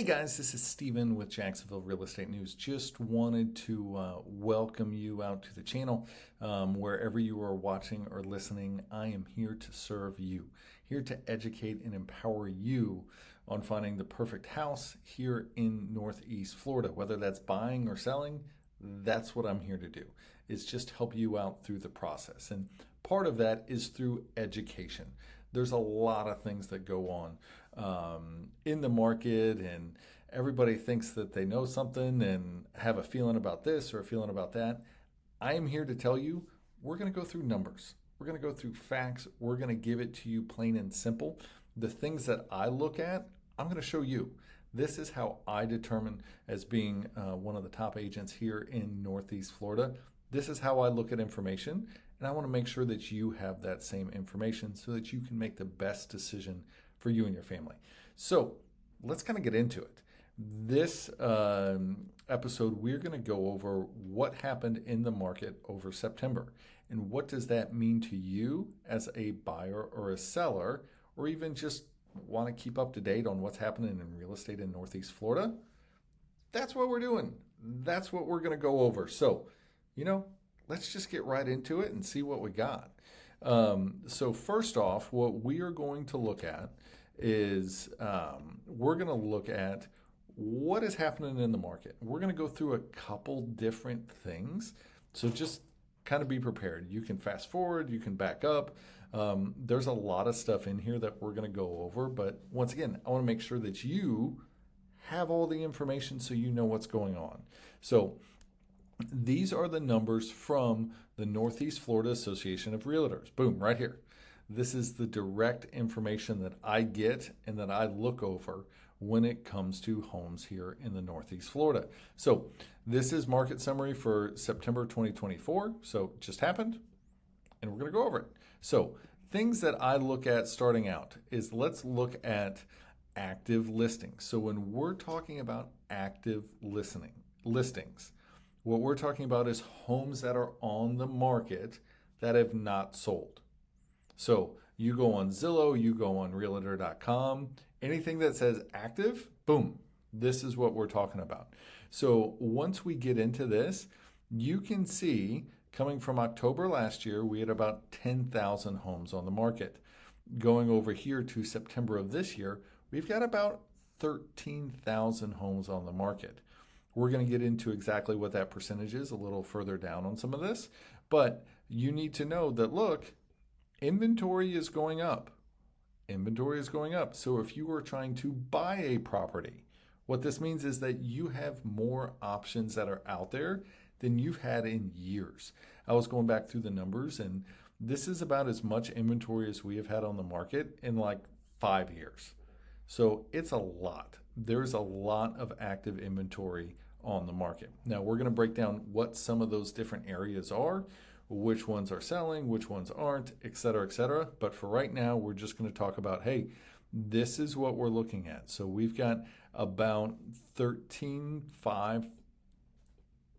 guys, this is Steven with Jacksonville Real Estate News. Just wanted to welcome you out to the channel. Wherever you are watching or listening, I am here to serve you, here to educate and empower you on finding the perfect house here in Northeast Florida. Whether that's buying or selling, that's what I'm here to do, is just help you out through the process. And part of that is through education. There's a lot of things that go on in the market, and everybody thinks that they know something and have a feeling about this or a feeling about that. I am here to tell you, we're going to go through numbers. We're going to go through facts. We're going to give it to you plain and simple. The things that I look at, I'm going to show you. This is how I determine, as being one of the top agents here in Northeast Florida, this is how I look at information. And I want to make sure that you have that same information so that you can make the best decision for you and your family. So let's kind of get into it. This episode, we're going to go over what happened in the market over September. And what does that mean to you as a buyer or a seller, or even just want to keep up to date on what's happening in real estate in Northeast Florida? That's what we're doing. That's what we're going to go over. So, let's just get right into it and see what we got. So first off, what we are going to look at is we're going to look at what is happening in the market. We're going to go through a couple different things. So just kind of be prepared. You can fast forward, you can back up. There's a lot of stuff in here that we're going to go over. But once again, I want to make sure that you have all the information so you know what's going on. So these are the numbers from the Northeast Florida Association of Realtors. Boom, right here. This is the direct information that I get and that I look over when it comes to homes here in the Northeast Florida. So this is market summary for September 2024. So it just happened, and we're going to go over it. So things that I look at starting out is, let's look at active listings. So when we're talking about active listings, what we're talking about is homes that are on the market that have not sold. So you go on Zillow, you go on realtor.com, anything that says active, boom, this is what we're talking about. So once we get into this, you can see coming from October last year, we had about 10,000 homes on the market. Going over here to September of this year, we've got about 13,000 homes on the market. We're going to get into exactly what that percentage is a little further down on some of this, but you need to know that, look, inventory is going up. Inventory is going up. So if you are trying to buy a property, what this means is that you have more options that are out there than you've had in years. I was going back through the numbers, and this is about as much inventory as we have had on the market in like 5 years. So it's a lot. There's a lot of active inventory on the market. Now we're going to break down what some of those different areas are, which ones are selling, which ones aren't, et cetera, et cetera. But for right now, we're just going to talk about, hey, this is what we're looking at. So we've got about 13.5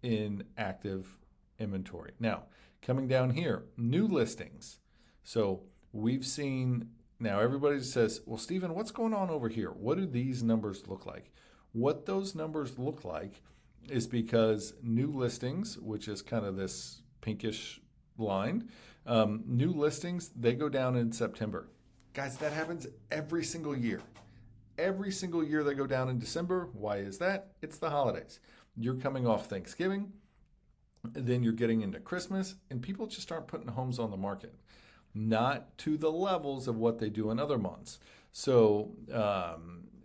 in active inventory. Now, coming down here, new listings. So we've seen, now everybody says, well, Steven, what's going on over here? What do these numbers look like? What those numbers look like is because new listings, which is kind of this pinkish line, new listings, they go down in September. Guys, that happens every single year. Every single year they go down in December. Why is that? It's the holidays. You're coming off Thanksgiving, then you're getting into Christmas, and people just aren't putting homes on the market. Not to the levels of what they do in other months. So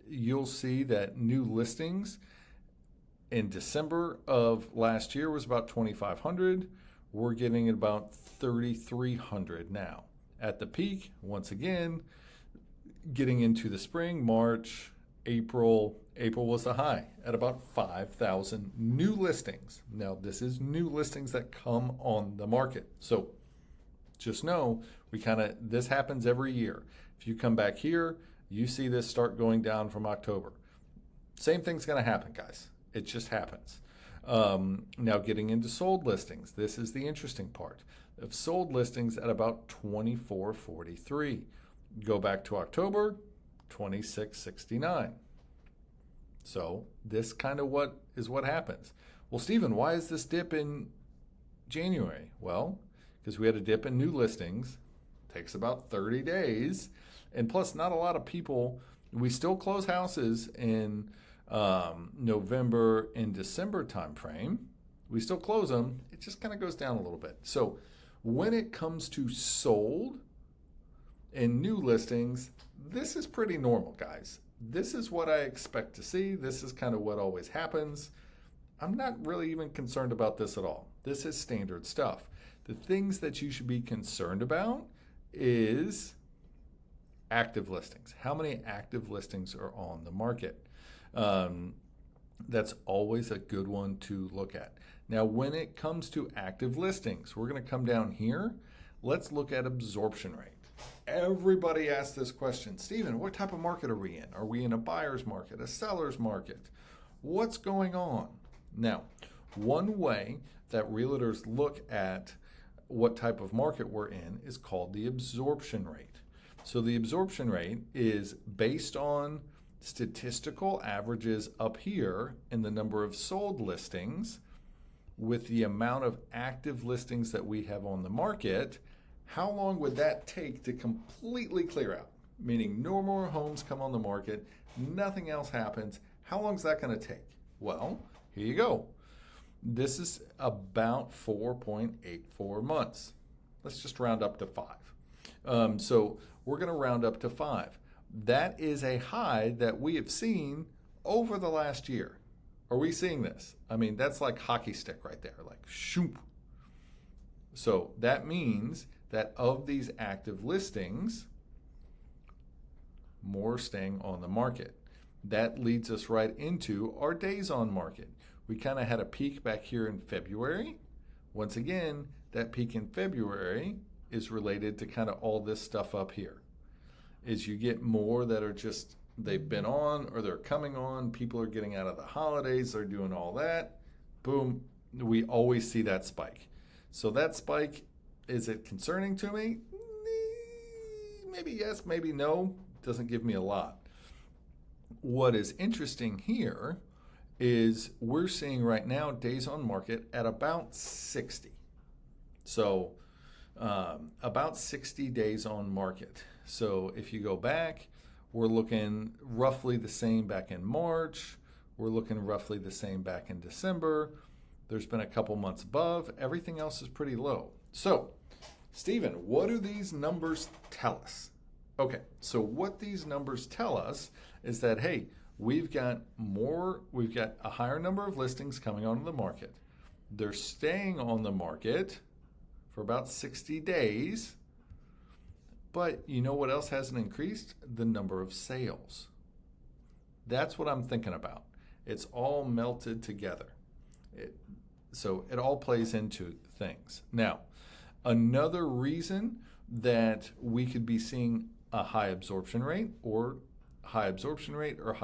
you'll see that new listings in December of last year was about 2,500. We're getting about 3,300 now. At the peak, once again, getting into the spring, March, April was the high at about 5,000 new listings. Now, this is new listings that come on the market. So just know, this happens every year. If you come back here, you see this start going down from October. Same thing's going to happen, guys. It just happens. Now getting into sold listings. This is the interesting part. Of sold listings at about 2,443. Go back to October, 2,669. So this kind of what happens. Well, Stephen, why is this dip in January? Well, because we had a dip in new listings. Takes about 30 days. And plus, not a lot of people, we still close houses in November and December timeframe. We still close them. It just kind of goes down a little bit. So when it comes to sold and new listings, this is pretty normal, guys. This is what I expect to see. This is kind of what always happens. I'm not really even concerned about this at all. This is standard stuff. The things that you should be concerned about is active listings. How many active listings are on the market? That's always a good one to look at. Now, when it comes to active listings, we're going to come down here. Let's look at absorption rate. Everybody asks this question, Stephen, what type of market are we in? Are we in a buyer's market, a seller's market? What's going on? Now, one way that realtors look at what type of market we're in is called the absorption rate. So the absorption rate is based on statistical averages up here in the number of sold listings with the amount of active listings that we have on the market. How long would that take to completely clear out? Meaning no more homes come on the market, nothing else happens. How long is that going to take? Well, here you go. This is about 4.84 months. Let's just round up to 5. So we're going to round up to 5. That is a high that we have seen over the last year. Are we seeing this? I mean, that's like hockey stick right there, like shoop. So that means that of these active listings, more staying on the market. That leads us right into our days on market. We kind of had a peak back here in February. Once again, that peak in February is related to kind of all this stuff up here. Is you get more that are just, they've been on or they're coming on, people are getting out of the holidays, they're doing all that. Boom, we always see that spike. So that spike, is it concerning to me? Maybe yes, maybe no. Doesn't give me a lot. What is interesting here is we're seeing right now days on market at about 60. So about 60 days on market. So if you go back, we're looking roughly the same back in March. We're looking roughly the same back in December. There's been a couple months above. Everything else is pretty low. So, Stephen, what do these numbers tell us? Okay, so what these numbers tell us is that, hey, we've got a higher number of listings coming onto the market. They're staying on the market for about 60 days. But you know what else hasn't increased? The number of sales. That's what I'm thinking about. It's all melted together. So it all plays into things. Now, another reason that we could be seeing a high absorption rate or high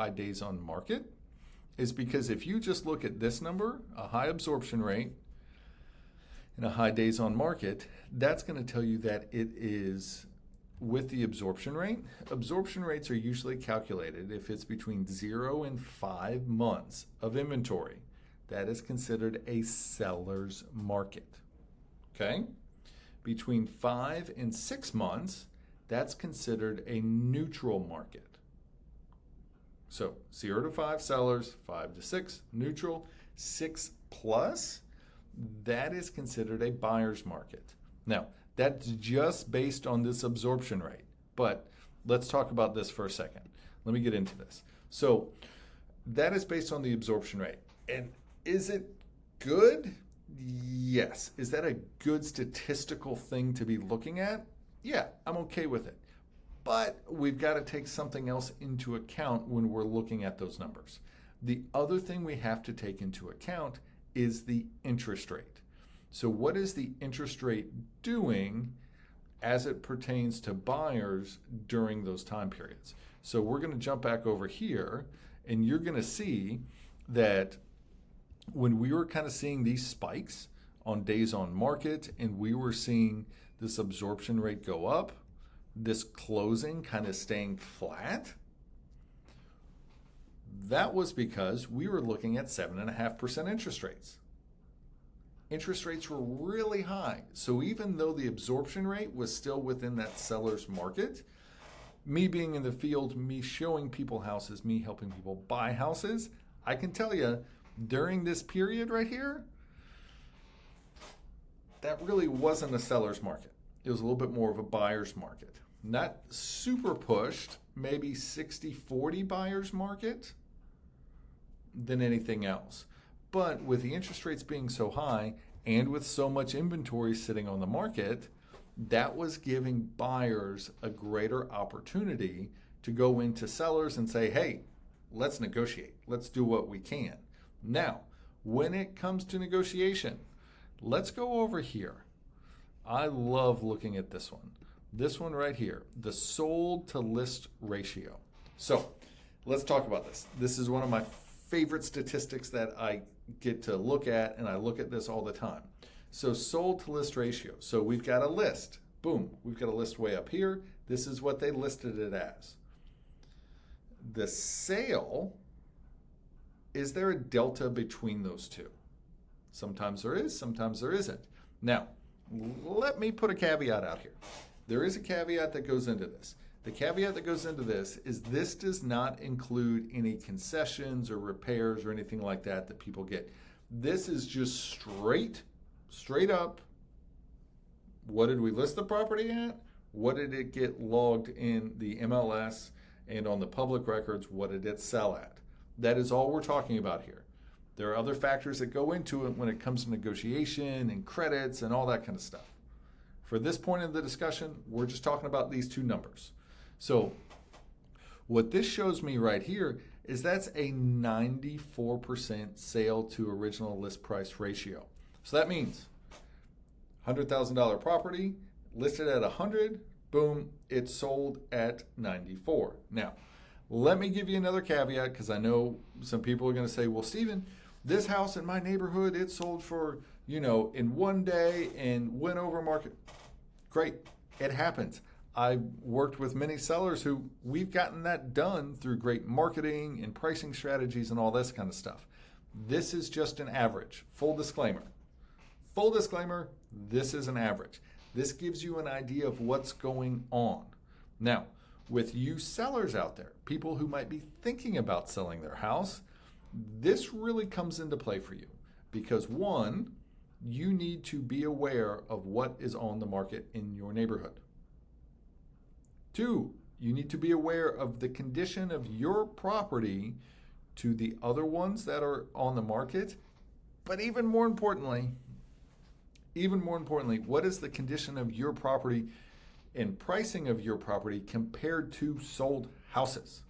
days on market is because if you just look at this number, a high absorption rate and a high days on market, that's going to tell you that it is with the absorption rate. Absorption rates are usually calculated if it's between 0 and 5 months of inventory. That is considered a seller's market. Okay? Between 5 and 6 months, that's considered a neutral market. So 0 to 5 sellers, 5 to 6 neutral, 6 plus, that is considered a buyer's market. Now, that's just based on this absorption rate. But let's talk about this for a second. Let me get into this. So that is based on the absorption rate. And is it good? Yes. Is that a good statistical thing to be looking at? Yeah, I'm okay with it. But we've got to take something else into account when we're looking at those numbers. The other thing we have to take into account is the interest rate. So what is the interest rate doing as it pertains to buyers during those time periods? So we're going to jump back over here, and you're going to see that when we were kind of seeing these spikes on days on market and we were seeing this absorption rate go up, this closing kind of staying flat, That was because we were looking at 7.5% interest rates. Interest rates were really high. So even though the absorption rate was still within that seller's market, me being in the field, me showing people houses, me helping people buy houses, I can tell you during this period right here, that really wasn't a seller's market. It was a little bit more of a buyer's market. Not super pushed, maybe 60-40 buyer's market than anything else. But with the interest rates being so high and with so much inventory sitting on the market, that was giving buyers a greater opportunity to go into sellers and say, hey, let's negotiate. Let's do what we can. Now, when it comes to negotiation, let's go over here. I love looking at this one. This one right here, the sold to list ratio. So let's talk about this. This is one of my favorite statistics that I get to look at, and I look at this all the time. So sold to list ratio. So we've got a list. Boom, we've got a list way up here. This is what they listed it as. The sale, is there a delta between those two? Sometimes there is, sometimes there isn't. Now, let me put a caveat out here. There is a caveat that goes into this. The caveat that goes into this is this does not include any concessions or repairs or anything like that that people get. This is just straight up, what did we list the property at? What did it get logged in the MLS and on the public records? What did it sell at? That is all we're talking about here. There are other factors that go into it when it comes to negotiation and credits and all that kind of stuff. For this point of the discussion, we're just talking about these two numbers. So what this shows me right here is that's a 94% sale to original list price ratio. So that means $100,000 property listed at 100, boom, it sold at 94. Now, let me give you another caveat because I know some people are going to say, well, Stephen, this house in my neighborhood, it sold for, in one day and went over market. Great. It happens. I've worked with many sellers who we've gotten that done through great marketing and pricing strategies and all this kind of stuff. This is just an average. Full disclaimer. Full disclaimer, this is an average. This gives you an idea of what's going on. Now, with you sellers out there, people who might be thinking about selling their house, this really comes into play for you because one, you need to be aware of what is on the market in your neighborhood. Two, you need to be aware of the condition of your property to the other ones that are on the market. But even more importantly, what is the condition of your property and pricing of your property compared to sold houses?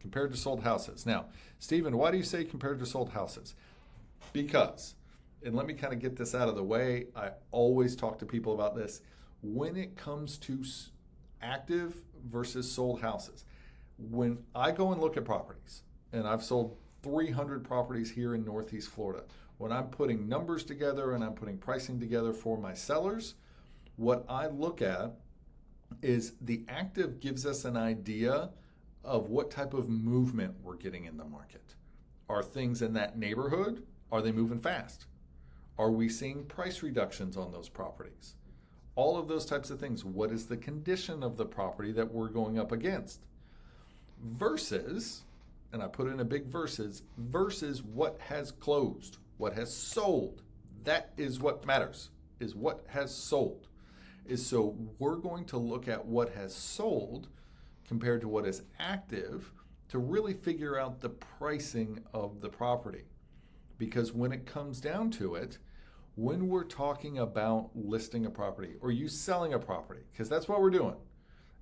Compared to sold houses. Now, Stephen, why do you say compared to sold houses? Because, and let me kind of get this out of the way, I always talk to people about this. When it comes to active versus sold houses, when I go and look at properties, and I've sold 300 properties here in Northeast Florida, when I'm putting numbers together and I'm putting pricing together for my sellers, what I look at is the active gives us an idea of what type of movement we're getting in the market. Are things in that neighborhood, are they moving fast? Are we seeing price reductions on those properties? All of those types of things. What is the condition of the property that we're going up against? Versus, and I put in a big versus what has closed, what has sold. That is what matters, is what has sold. So we're going to look at what has sold compared to what is active to really figure out the pricing of the property. Because when it comes down to it, when we're talking about listing a property or you selling a property, because that's what we're doing.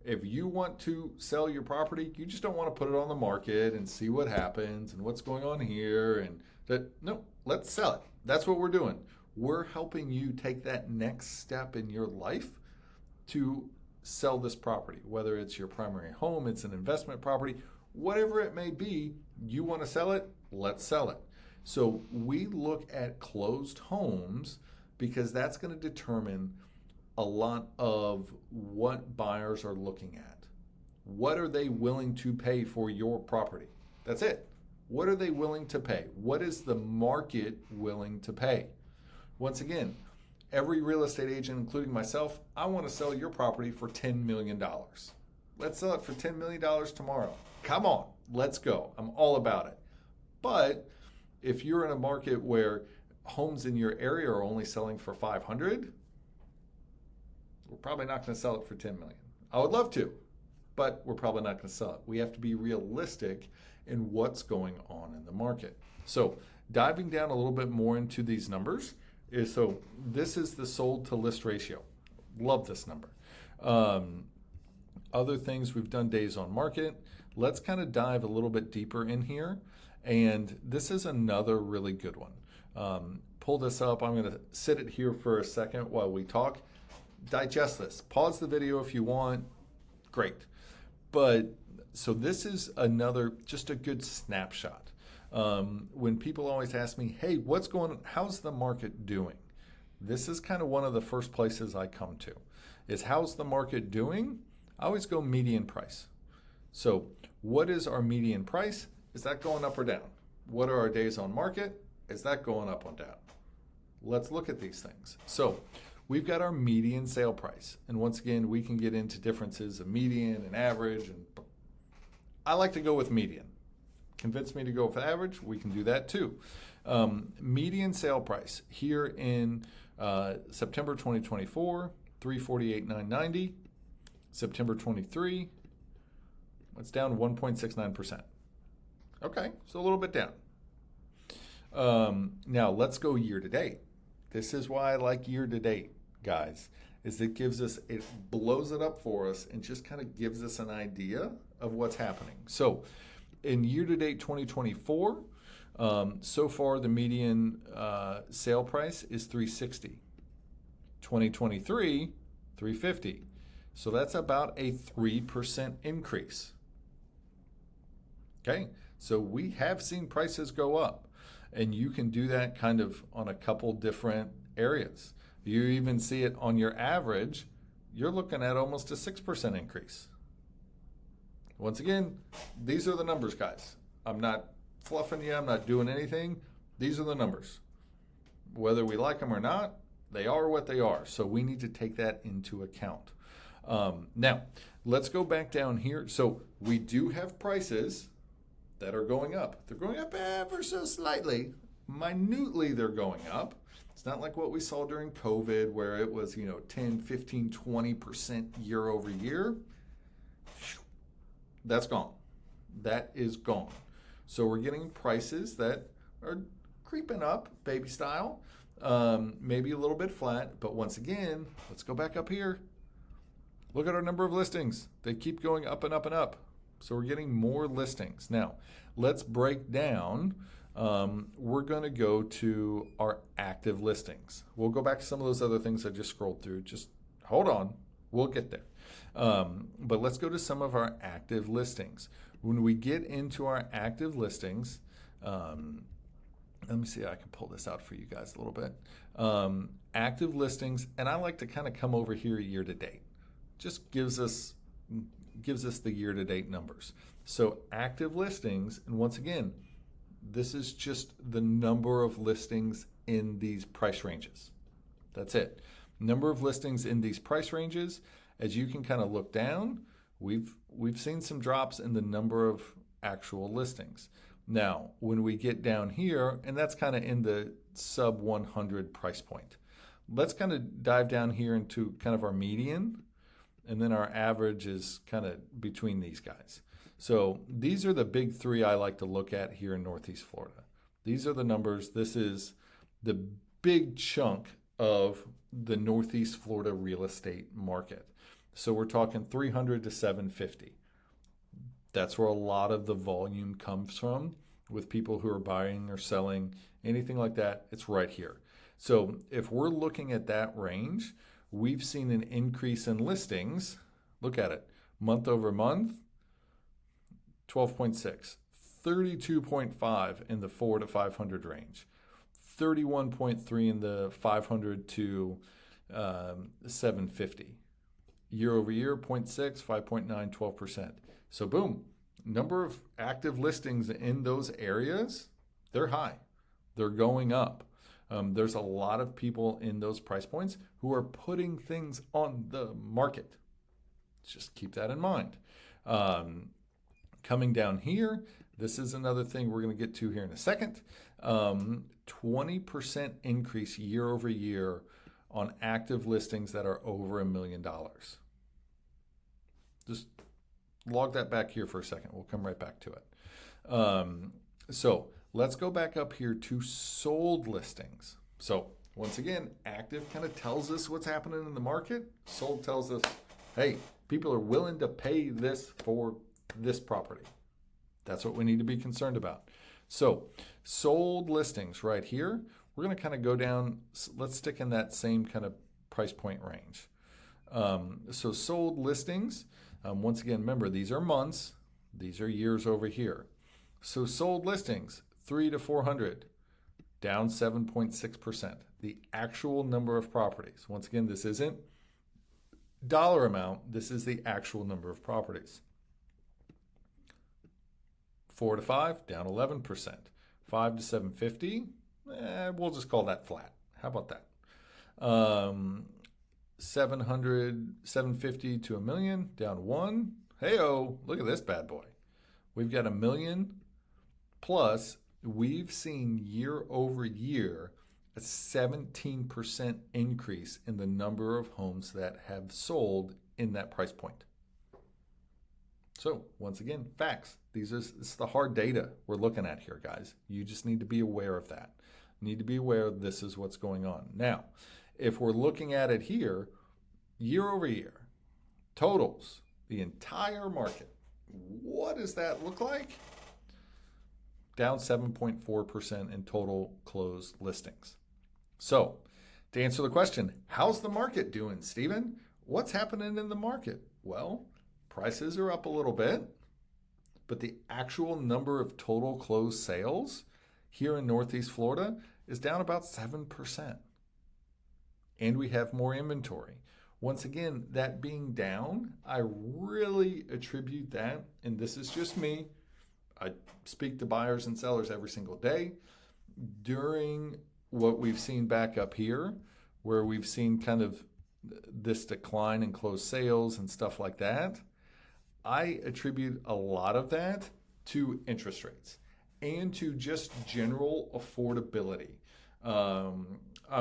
If you want to sell your property, you just don't want to put it on the market and see what happens and what's going on here. And no, let's sell it. That's what we're doing. We're helping you take that next step in your life to sell this property, whether it's your primary home, it's an investment property, whatever it may be, you want to sell it, let's sell it. So we look at closed homes because that's going to determine a lot of what buyers are looking at. What are they willing to pay for your property? That's it. What are they willing to pay? What is the market willing to pay? Once again, every real estate agent, including myself, I want to sell your property for $10 million. Let's sell it for $10 million tomorrow. Come on, let's go. I'm all about it. But if you're in a market where homes in your area are only selling for 500, we're probably not going to sell it for 10 million. I would love to, but we're probably not going to sell it. We have to be realistic in what's going on in the market. So diving down a little bit more into these numbers is, so this is the sold to list ratio. Love this number. Other things, we've done days on market. Let's kind of dive a little bit deeper in here. And this is another really good one. Pull this up. I'm going to sit it here for a second while we talk. Digest this. Pause the video if you want. Great. But so this is another, just a good snapshot. When people always ask me, hey, what's going on? How's the market doing? This is kind of one of the first places I come to is how's the market doing? I always go median price. So what is our median price? Is that going up or down? What are our days on market? Is that going up or down? Let's look at these things. So we've got our median sale price. And once again, we can get into differences of median and average. And I like to go with median. Convince me to go with average, we can do that too. Median sale price here in September 2024, $348,990. September 23, it's down 1.69%. Okay, so a little bit down. Now let's go year to date. This is why I like year to date, guys, is it gives us, it blows it up for us and just kind of gives us an idea of what's happening. So in year to date 2024, so far the median sale price is $360. 2023, $350. So that's about a 3% increase. Okay, so we have seen prices go up, and you can do that kind of on a couple different areas. You even see it on your average, you're looking at almost a 6% increase. Once again, these are the numbers, guys. I'm not fluffing you, I'm not doing anything. These are the numbers. Whether we like them or not, they are what they are. So we need to take that into account. Now, let's go back down here. So we do have prices that are going up. They're going up ever so slightly. Minutely, they're going up. It's not like what we saw during COVID where it was, 10, 15, 20% year over year. That's gone. That is gone. So we're getting prices that are creeping up, baby style, maybe a little bit flat. But once again, let's go back up here. Look at our number of listings. They keep going up and up and up. So we're getting more listings. Now, let's break down. We're going to go to our active listings. We'll go back to some of those other things I just scrolled through. Just hold on. We'll get there. But let's go to some of our active listings. When we get into our active listings, let me see if I can pull this out for you guys a little bit. Active listings, and I like to kind of come over here year to date. Just gives us the year-to-date numbers. So active listings, and once again, this is just the number of listings in these price ranges. That's it. Number of listings in these price ranges. As you can kind of look down, we've seen some drops in the number of actual listings. Now, when we get down here, and that's kind of in the sub 100 price point, let's kind of dive down here into kind of our median. And then our average is kind of between these guys. So these are the big three I like to look at here in Northeast Florida. These are the numbers. This is the big chunk of the Northeast Florida real estate market. So we're talking 300 to 750. That's where a lot of the volume comes from with people who are buying or selling, anything like that. It's right here. So if we're looking at that range, we've seen an increase in listings. Look at it. Month over month, 12.6, 32.5 in the 4 to 500 range, 31.3 in the 500 to 750. Year over year, 0.6, 5.9, 12%. So boom, number of active listings in those areas, they're high. They're going up. There's a lot of people in those price points who are putting things on the market. Just keep that in mind. Coming down here, this is another thing we're going to get to here in a second. 20% increase year over year on active listings that are over $1 million. Just log that back here for a second. We'll come right back to it. So let's go back up here to sold listings. So once again, active kind of tells us what's happening in the market. Sold tells us, hey, people are willing to pay this for this property. That's what we need to be concerned about. So sold listings right here, we're going to kind of go down. Let's stick in that same kind of price point range. So sold listings, once again, remember, these are months. These are years over here. So sold listings, 3 to 400, down 7.6%. The actual number of properties. Once again, this isn't dollar amount. This is the actual number of properties. 4 to 5, down 11%. 5 to 750, we'll just call that flat. How about that? 750 to $1 million, down 1. Hey-oh, look at this bad boy. We've got $1 million plus. We've seen year over year a 17% increase in the number of homes that have sold in that price point. So once again, facts. It's the hard data we're looking at here, guys. You just need to be aware of that. You need to be aware this is what's going on. Now, if we're looking at it here, year over year, totals, the entire market, what does that look like? Down 7.4% in total closed listings. So, to answer the question, how's the market doing, Stephen? What's happening in the market? Well, prices are up a little bit, but the actual number of total closed sales here in Northeast Florida is down about 7%. And we have more inventory. Once again, that being down, I really attribute that, and this is just me, I speak to buyers and sellers every single day. During what we've seen back up here, where we've seen kind of this decline in closed sales and stuff like that, I attribute a lot of that to interest rates and to just general affordability. I'm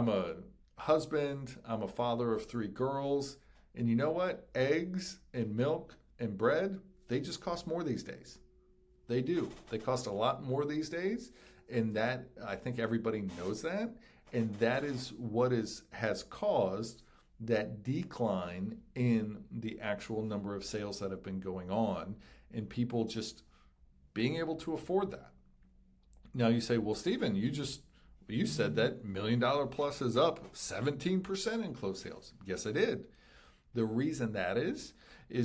a husband, I'm a father of 3 girls, and you know what? Eggs and milk and bread, they just cost more these days. They do. They cost a lot more these days, and that, I think everybody knows that, and that is what has caused that decline in the actual number of sales that have been going on and people just being able to afford that. Now you say, well, Stephen, you said that $1 million plus is up 17% in closed sales. Yes, I did. The reason that is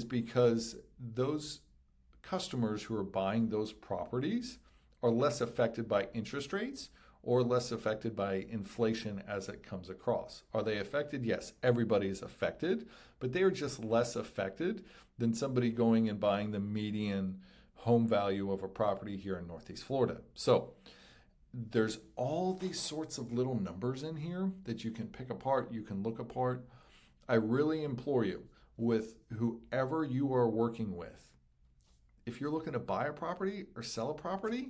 because those customers who are buying those properties are less affected by interest rates or less affected by inflation as it comes across. Are they affected? Yes, everybody is affected, but they are just less affected than somebody going and buying the median home value of a property here in Northeast Florida. So there's all these sorts of little numbers in here that you can pick apart, you can look apart. I really implore you, with whoever you are working with, if you're looking to buy a property or sell a property,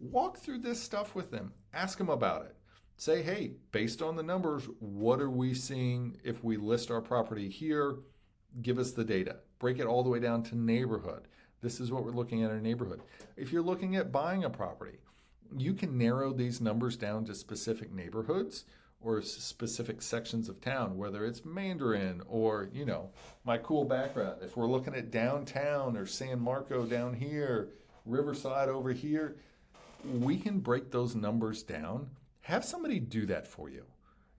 walk through this stuff with them. Ask them about it. Say, hey, based on the numbers, what are we seeing if we list our property here? Give us the data. Break it all the way down to neighborhood. This is what we're looking at in our neighborhood. If you're looking at buying a property, you can narrow these numbers down to specific neighborhoods or specific sections of town, whether it's Mandarin or, my cool background. If we're looking at downtown or San Marco down here, Riverside over here, we can break those numbers down. Have somebody do that for you.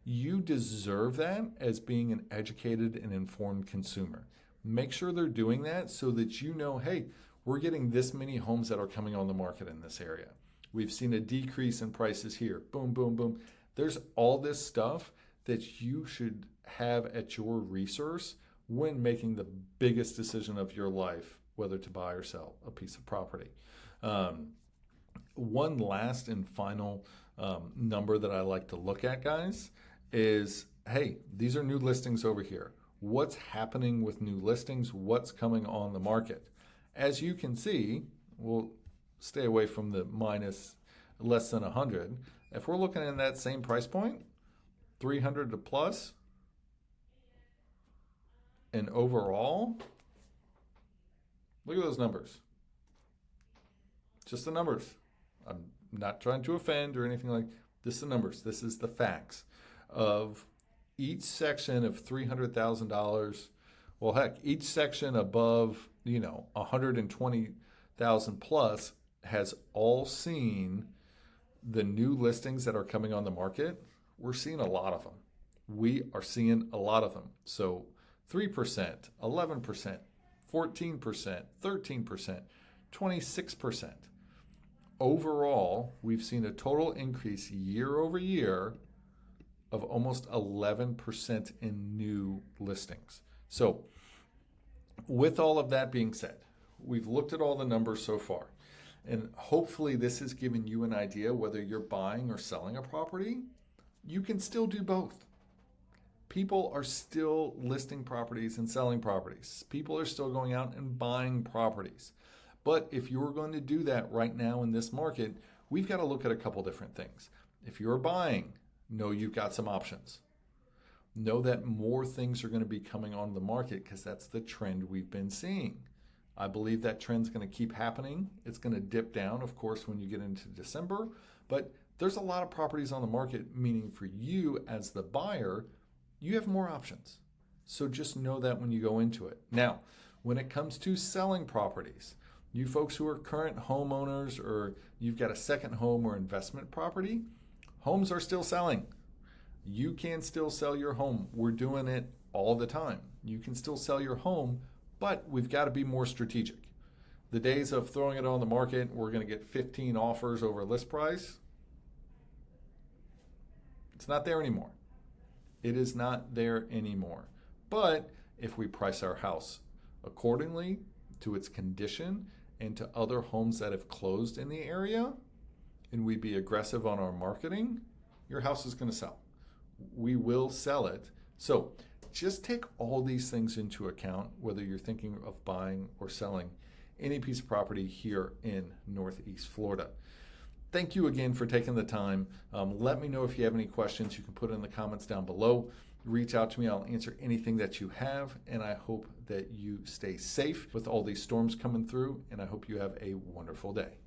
You deserve that as being an educated and informed consumer. Make sure they're doing that so that you know, hey, we're getting this many homes that are coming on the market in this area. We've seen a decrease in prices here. Boom, boom, boom. There's all this stuff that you should have at your resource when making the biggest decision of your life whether to buy or sell a piece of property. One last and final number that I like to look at, guys, is, hey, these are new listings over here. What's happening with new listings? What's coming on the market? As you can see, we'll stay away from the minus less than 100. If we're looking at that same price point, 300 to plus, and overall, look at those numbers. Just the numbers. I'm not trying to offend or anything like this. Is the numbers. This is the facts of each section of $300,000. Well, heck, each section above, 120,000 plus has all seen the new listings that are coming on the market. We're seeing a lot of them. We are seeing a lot of them. So 3%, 11%, 14%, 13%, 26%. Overall, we've seen a total increase year over year of almost 11% in new listings. So with all of that being said, we've looked at all the numbers so far, and hopefully this has given you an idea whether you're buying or selling a property. You can still do both. People are still listing properties and selling properties. People are still going out and buying properties. But if you're going to do that right now in this market, we've got to look at a couple different things. If you're buying, know you've got some options. Know that more things are going to be coming on the market because that's the trend we've been seeing. I believe that trend's going to keep happening. It's going to dip down, of course, when you get into December. But there's a lot of properties on the market, meaning for you as the buyer, you have more options. So just know that when you go into it. Now, when it comes to selling properties, you folks who are current homeowners or you've got a second home or investment property, homes are still selling. You can still sell your home. We're doing it all the time. You can still sell your home, but we've got to be more strategic. The days of throwing it on the market, we're going to get 15 offers over list price, it's not there anymore. It is not there anymore. But if we price our house accordingly to its condition and to other homes that have closed in the area, and we be aggressive on our marketing, your house is going to sell. We will sell it. So just take all these things into account, whether you're thinking of buying or selling any piece of property here in Northeast Florida. Thank you again for taking the time. Let me know if you have any questions. You can put it in the comments down below. Reach out to me. I'll answer anything that you have. And I hope that you stay safe with all these storms coming through. And I hope you have a wonderful day.